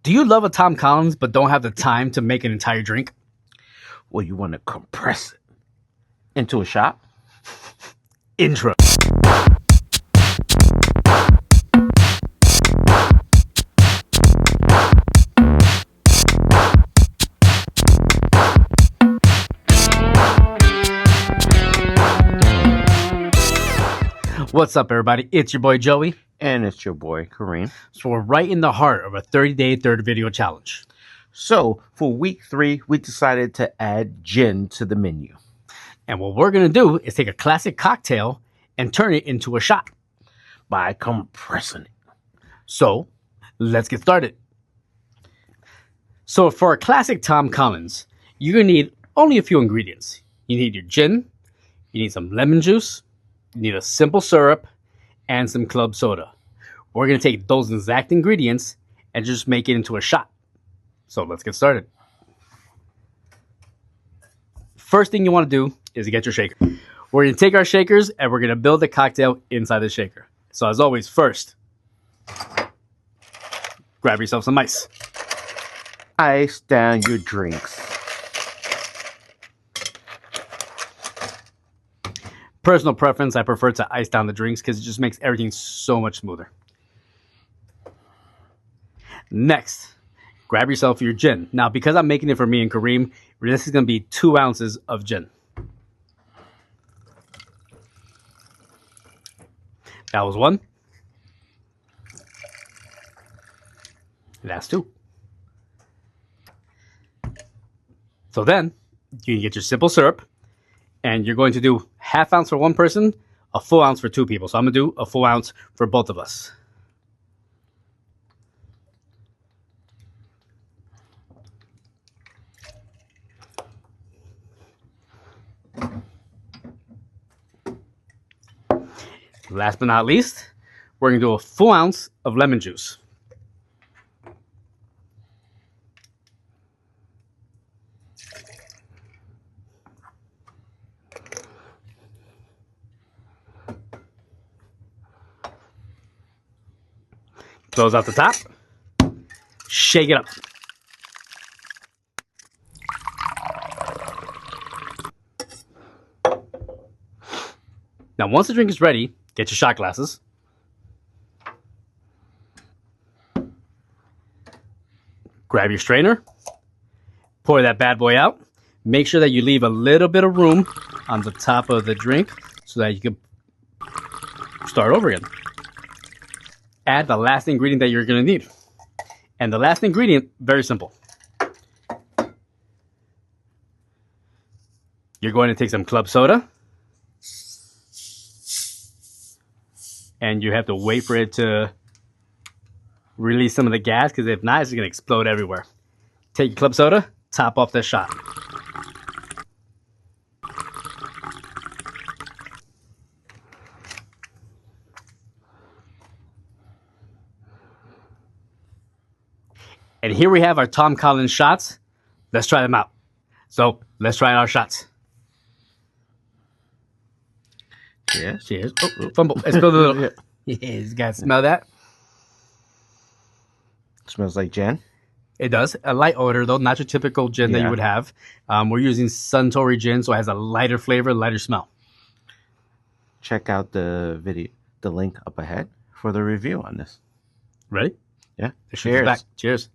Do you love a Tom Collins but don't have the time to make an entire drink? Well, you want to compress it into a shot? Intro. What's up, everybody? It's your boy Joey. And it's your boy Kareem. So we're right in the heart of a 30-day third video challenge. So for week 3, we decided to add gin to the menu. And what we're going to do is take a classic cocktail and turn it into a shot By compressing it. So let's get started. So for a classic Tom Collins, you're going to need only a few ingredients. You need your gin, you need some lemon juice, you need a simple syrup, and some club soda. We're going to take those exact ingredients and just make it into a shot. So let's get started. First thing you want to do is get your shaker. We're going to take our shakers and we're going to build the cocktail inside the shaker. So as always, first, grab yourself some ice. Ice down your drinks. Personal preference, I prefer to ice down the drinks because it just makes everything so much smoother. Next, grab yourself your gin. Now, because I'm making it for me and Kareem, this is going to be 2 ounces of gin. That was 1. That's 2. So then, you can get your simple syrup, and you're going to do ½ ounce for one person, a full ounce for 2 people. So I'm going to do a full ounce for both of us. Last but not least, we're going to do a full ounce of lemon juice. Close out the top. Shake it up. Now, once the drink is ready, get your shot glasses. Grab your strainer. Pour that bad boy out. Make sure that you leave a little bit of room on the top of the drink so that you can start over again. Add the last ingredient that you're going to need. And the last ingredient, very simple. You're going to take some club soda. And you have to wait for it to release some of the gas, because if not, it's going to explode everywhere. Take your club soda, top off that shot. And here we have our Tom Collins shots. Let's try them out. So let's try our shots. Cheers. Cheers. Oh, fumble. Let's go a little. Yes, you guys smell that? Smells like gin. It does. A light odor, though, not your typical gin that you would have. We're using Suntory gin, so it has a lighter flavor, lighter smell. Check out the video, the link up ahead for the review on this. Ready? Yeah. Cheers. Back. Cheers.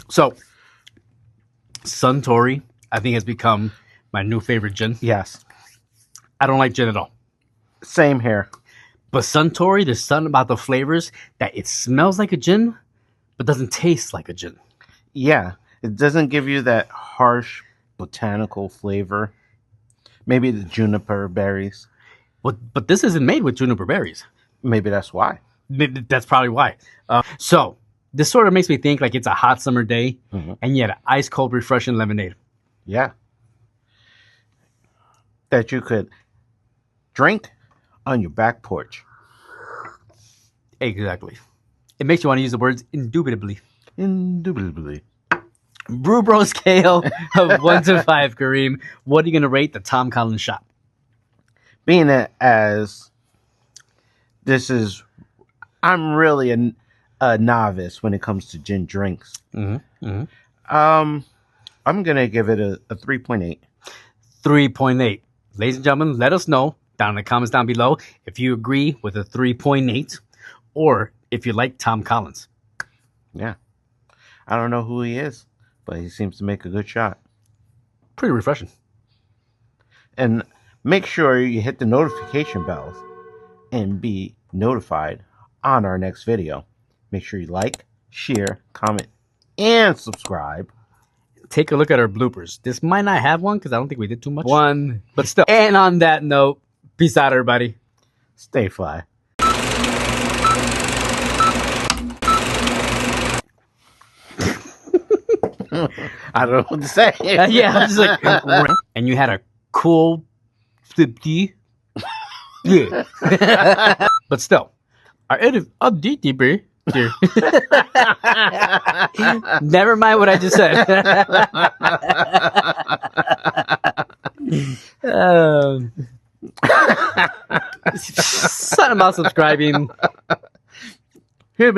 So, Suntory, I think, has become my new favorite gin. Yes. I don't like gin at all. Same here. But Suntory, there's something about the flavors that it smells like a gin, but doesn't taste like a gin. Yeah. It doesn't give you that harsh botanical flavor. Maybe the juniper berries. But this isn't made with juniper berries. Maybe that's why. That's probably why. So this sort of makes me think like it's a hot summer day, and yet an ice cold, refreshing lemonade. Yeah. That you could drink on your back porch. Exactly. It makes you want to use the words indubitably. Indubitably. Brew Broz scale of 1 to 5, Kareem. What are you going to rate the Tom Collins shot? being as this is, I'm really a novice when it comes to gin drinks. I'm gonna give it a 3.8. 3.8. Ladies and gentlemen, let us know down in the comments down below if you agree with a 3.8 or if you like Tom Collins. Yeah. I don't know who he is, but he seems to make a good shot. Pretty refreshing. And make sure you hit the notification bells and be notified on our next video. Make sure you like, share, comment, and subscribe. Take a look at our bloopers. This might not have one because I don't think we did too much. One, but still. And on that note, peace out, everybody. Stay fly. I don't know what to say. Yeah, I was just like, and you had a cool 50. Yeah. But still, our edit of DTB. Never mind what I just said. Something about subscribing. And